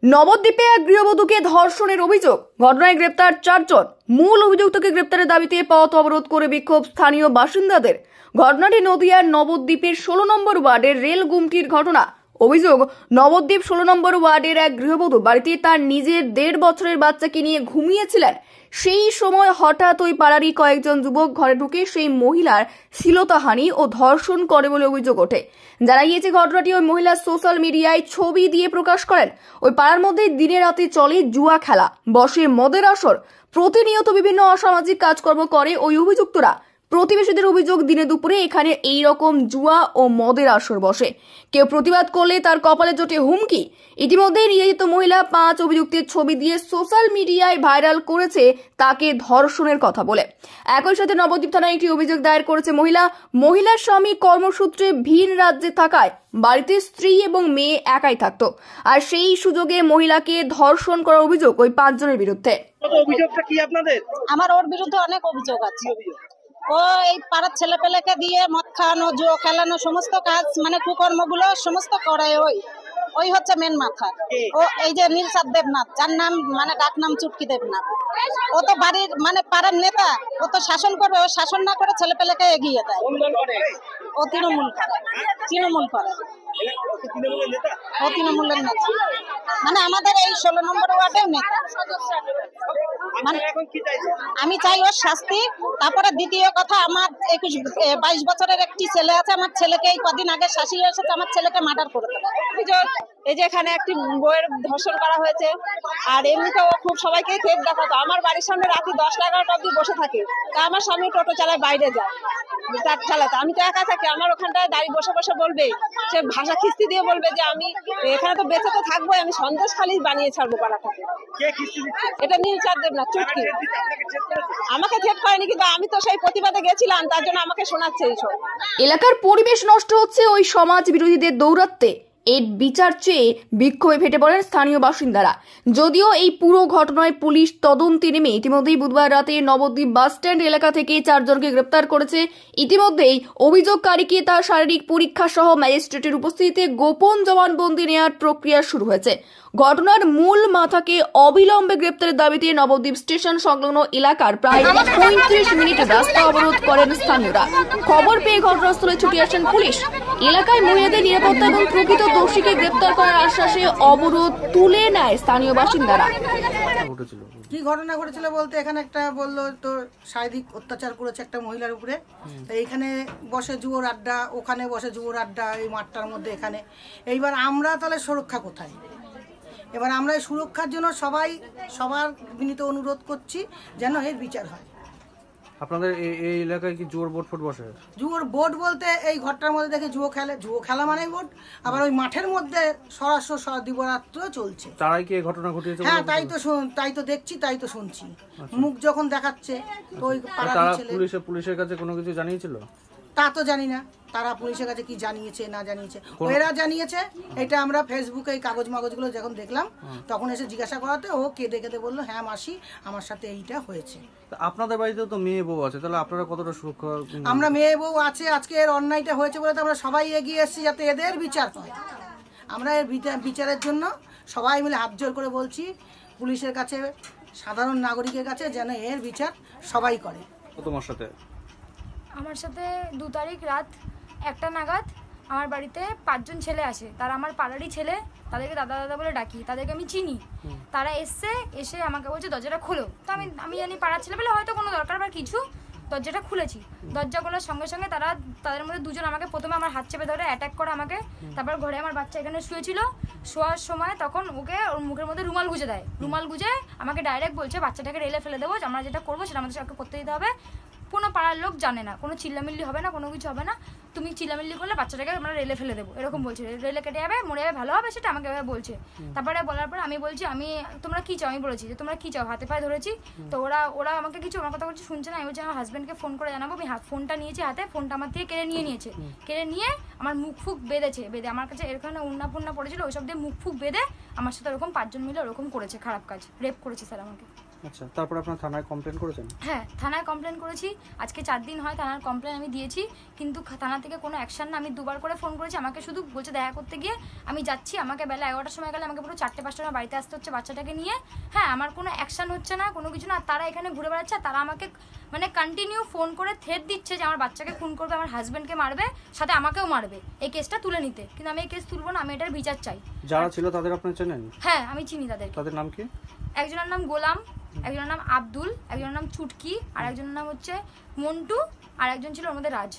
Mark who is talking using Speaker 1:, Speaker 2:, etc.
Speaker 1: নবদ্বীপে এক গৃহবধূকে ধর্ষণের অভিযোগ, ঘটনায় গ্রেপ্তার 4 জন। মূল অভিযুক্তকে গ্রেপ্তারের দাবিতে পথ অবরোধ করে বিক্ষোভ স্থানীয় বাসিন্দাদের। ঘটনাটি নদিয়ার নবদ্বীপের 16 নম্বর ওয়ার্ডের রেল গুমটির ঘটনা। অভিযোগ, নবদ্বীপ 16 নম্বর ওয়ার্ডের এক গৃহবধূ বাড়িতে তার নিজের 1.5 বছরের বাচ্চাকে নিয়ে ঘুমিয়েছিলেন। সেই সময় হঠাৎ ওই পাড়ারই কয়েকজন যুবক ঘরে ঢুকে সেই মহিলার শ্লীলতাহানি ও ধর্ষণ করে বলে অভিযোগ ওঠে। জানা গিয়েছে, ঘটনাটি ওই মহিলা সোশ্যাল মিডিয়ায় ছবি দিয়ে প্রকাশ করেন। ওই পাড়ার মধ্যে দিনে রাতে চলে জুয়া খেলা, বসে মদের আসর, প্রতিনিয়ত বিভিন্ন অসামাজিক কাজকর্ম করে ওই অভিযুক্তরা। প্রতিবেশীদের অভিযোগ, দিনে দুপুরে এখানে এই রকম জুয়া ও মদের আসর বসে। কেউ প্রতিবাদ করলে তার কপালে জোটে হুমকি। ইতিমধ্যেই নির্যাতিত মহিলা 5 অভিযুক্তের ছবি দিয়ে সোশ্যাল মিডিয়ায় ভাইরাল করেছে তাকে ধর্ষণের কথা বলে। একই সাথে নবদ্বীপ থানায় একটি অভিযোগ দায়ের করেছে মহিলার স্বামী কর্মসূত্রে ভিন রাজ্যে থাকায় বাড়িতে স্ত্রী এবং মেয়ে একাই থাকতো, আর সেই সুযোগে মহিলাকে ধর্ষণ করার অভিযোগ ওই 5 জনের বিরুদ্ধে।
Speaker 2: অভিযোগটা কি আপনাদের?
Speaker 3: আমার ওর বিরুদ্ধে অনেক অভিযোগ আছে। ও এই পাড়ার ছেলেপেলেকে দিয়ে মদ খাওয়ানো, জুয়া খেলানো, সমস্ত কাজ মানে কুকর্মগুলো সমস্ত করায় ওই হচ্ছে মেন মাথা। ও এই যে নীলচাঁদ দেবনাথ, যার নাম মানে ডাক নাম চুটকি দেবনাথ, ও তো বাড়ির মানে পাড়ার নেতা, ও তো শাসন করবে, ও শাসন না করে ছেলেপেলেকে এগিয়ে দেয়। ও তৃণমূল করে, ও তৃণমূলের নেতা, মানে আমাদের এই 16 নম্বর ওয়ার্ডের নেতা। আমি চাই ওর শাস্তি। তারপরে দ্বিতীয় কথা, আমার 22 বছরের একটি ছেলে আছে। আমার ছেলেকে এই কদিন আগে শাশুড়ি এসেছে, আমার ছেলেকে মার্ডার করে দেবে। এই যে এখানে একটি বইয়ের ধর্ষণ করা হয়েছে, আর এমনিতে ও খুব সবাইকে থেট দেখাতো। আমার বাড়ির সামনে রাতে 10-11টা অব্দি বসে থাকে। তা আমার স্বামী টোটো চালায়, বাইরে যায় চালাতে, আমি তো একা থাকি। আমার ওখানটায় দাঁড়িয়ে বসে বসে বলবে, সে ভাষা খিস্তি দিয়ে বলবে যে আমি এখানে তো বেঁচে তো থাকবো, আমি সন্দেশ খালি বানিয়ে ছাড়বো পাড়াটাকে। এটা নীলচাঁদ দেবনাথ চুটকি। আমাকে থেট করেনি, কিন্তু আমি তো সেই প্রতিবাদে গেছিলাম, তার জন্য আমাকে শোনাচ্ছে এইসব।
Speaker 1: এলাকার পরিবেশ নষ্ট হচ্ছে ওই সমাজ বিরোধীদের দৌরাত্মে। এর বিচার চেয়ে বিক্ষোভে ফেটে পড়েন স্থানীয় বাসিন্দারা। যদিও এই পুরো ঘটনায় পুলিশ তদন্তে নেমে ইতিমধ্যেই বুধবার রাতে নবদ্বীপ বাস স্ট্যান্ড এলাকা থেকে 4 জনকে গ্রেপ্তার করেছে। ইতিমধ্যেই অভিযোগকারীকে তার শারীরিক পরীক্ষা সহ ম্যাজিস্ট্রেটের উপস্থিতিতে গোপন জবানবন্দি নেওয়ার প্রক্রিয়া শুরু হয়েছে। ঘটনার মূল মাথাকে অবিলম্বে গ্রেপ্তারের দাবিতে নবদ্বীপ স্টেশন সংলগ্ন এলাকার প্রায় 35 মিনিট রাস্তা অবরোধ করেন স্থানীয়রা। খবর পেয়ে ঘটনাস্থলে ছুটে আসেন পুলিশ। এলাকায় মহিলাদের নিরাপত্তা এবং প্রকৃত দোষীকে গ্রেপ্তার করার আশ্বাসে অবরোধ তুলে নেয় স্থানীয় বাসিন্দারা।
Speaker 4: কি ঘটনা ঘটেছিল বলতে, এখানে একটা বললো তো শারীরিক অত্যাচার করেছে একটা মহিলার উপরে। তো এইখানে বসে জুয়োর আড্ডা, ওখানে বসে জুয়োর আড্ডা, এই মাঠটার মধ্যে এখানে। এইবার আমরা তাহলে সুরক্ষা কোথায়? এবার আমরা এই সুরক্ষার জন্য সবার বিনীত অনুরোধ করছি যেন এর বিচার হয়।
Speaker 2: আপনাদের এই এলাকায় কি জুয়োর বোর্ড বসে?
Speaker 4: জুয়োর বোর্ড বলতে এই ঘরটার মধ্যে দেখে জুয়ো খেলা মানে বোর্ড, আবার ওই মাঠের মধ্যে সরাসরি দিবরাত্র চলছে।
Speaker 2: তারাই কি এই ঘটনা ঘটিয়েছে?
Speaker 4: হ্যাঁ, তাই তো দেখছি, তাই তো শুনছি। মুখ যখন দেখাচ্ছে তো ওই
Speaker 2: তারা পুলিশের কাছে কোনো কিছু জানিয়েছিল?
Speaker 4: তা তো জানি না তারা পুলিশের কাছে কি জানিয়েছে না জানিয়েছে। এরা জানিয়েছে, এটা আমরা ফেসবুকে এই কাগজ মাগজগুলো যখন দেখলাম তখন এসে জিজ্ঞাসা করাতে ও কেঁদে বললো, হ্যাঁ মাসি, আমার সাথে এইটা হয়েছে।
Speaker 2: আপনাদের বাড়িতে তো মেয়ে বউ আছে, তাহলে আপনারা কতটা সুরক্ষা?
Speaker 4: আমরা মেয়ে বউ আছে, আজকে এর অন্যায়টা হয়েছে বলে তো আমরা সবাই এগিয়ে এসেছি যাতে এদের বিচার হয়। আমরা এর বিচারের জন্য সবাই মিলে হাত জোর করে বলছি পুলিশের কাছে, সাধারণ নাগরিকের কাছে, যেন এর বিচার সবাই করে।
Speaker 2: তোমার সাথে?
Speaker 5: আমার সাথে 2 তারিখ রাত 1টা নাগাদ আমার বাড়িতে 5 জন ছেলে আসে। তারা আমার পাড়ারই ছেলে, তাদেরকে দাদা দাদা বলে ডাকি, তাদেরকে আমি চিনি। তারা এসে আমাকে বলছে দরজাটা খোলো। তো আমি জানি পাড়ার ছেলে বলে হয়তো কোনো দরকার বা কিছু, দরজাটা খুলেছি। দরজা খোলার সঙ্গে সঙ্গে তাদের মধ্যে 2 জন আমাকে প্রথমে আমার হাত চেপে ধরে অ্যাটাক করে আমাকে। তারপর ঘরে আমার বাচ্চা এখানে শুয়েছিল, শোয়ার সময় তখন ওকে ওর মুখের মধ্যে রুমাল গুঁজে দেয়। রুমাল গুঁজে আমাকে ডাইরেক্ট বলছে বাচ্চাটাকে রেলে ফেলে দেবো, আমরা যেটা করবো সেটা আমাদের সাথে করতে দিতে হবে। কোনো পাড়ার লোক জানে না, কোনো চিল্লামিল্লি হবে না, কোনো কিছু হবে না, তুমি চিল্লামিল্লি করলে বাচ্চাটাকে আমরা রেলে ফেলে দেবো, এরকম বলছে। রেলে কেটে যাবে, মরে যাবে, ভালো হবে, সেটা আমাকে এভাবে বলছে। তারপরে বলার পর আমি বলছি, তোমরা কী চাও? আমি বলেছি যে তোমরা কী চাও, হাতে পায়ে ধরেছি। তো ওরা আমাকে কিছু আমার কথা বলছে, শুনছে না। আমি বলছি আমার হাজব্যান্ডকে ফোন করে জানাবো। আমি ফোনটা নিয়েছি হাতে, ফোনটা আমার থেকে কেড়ে নিয়েছে। কেড়ে নিয়ে আমার মুখ ফুক বেঁধে আমার কাছে এখানে উন্না ফুন্না পড়েছিল, ওইসব দিয়ে মুখ ফুক বেঁধে আমার সাথে ওরকম 5 জন মিলে ওরকম করেছে, খারাপ কাজ, রেপ করেছে স্যার আমাকে।
Speaker 2: আচ্ছা, তারপর আপনার থানায় কমপ্লেন করেছেন?
Speaker 5: হ্যাঁ, থানায় কমপ্লেন করেছি। আজকে 4 দিন হয় থানার কমপ্লেন আমি দিয়েছি, কিন্তু থানা থেকে কোনো অ্যাকশন না। আমি 2বার করে ফোন করেছি, আমাকে শুধু বলছে দেখা করতে গিয়ে আমি যাচ্ছি। আমাকে বেলা 11টার সময় গেলে আমাকে পুরো 4টে-5টার সময় বাড়িতে আসতে হচ্ছে বাচ্চাটাকে নিয়ে। হ্যাঁ, আমার কোনো অ্যাকশন হচ্ছে না, কোনো কিছু না। তারা এখানে ঘুরে বেড়াচ্ছে, তারা আমাকে মানে কন্টিনিউ ফোন করে থ্রেট দিচ্ছে যে আমার বাচ্চাকে খুন করবে, আমার হাজব্যান্ডকে মারবে, সাথে আমাকেও মারবে এই কেসটা তুলে নিতে। কিন্তু আমি এই কেস তুলবো না, আমি এটার বিচার চাই।
Speaker 2: যারা ছিল তাদের আপনি চেনেন?
Speaker 5: হ্যাঁ, আমি চিনি তাদেরকে।
Speaker 2: তাদের নাম কি?
Speaker 5: একজনের নাম গোলাম, একজনের নাম আব্দুল, একজনের নাম চুটকি, আর একজনের নাম হচ্ছে মন্টু, আর একজন ছিল ওর মধ্যে রাজ।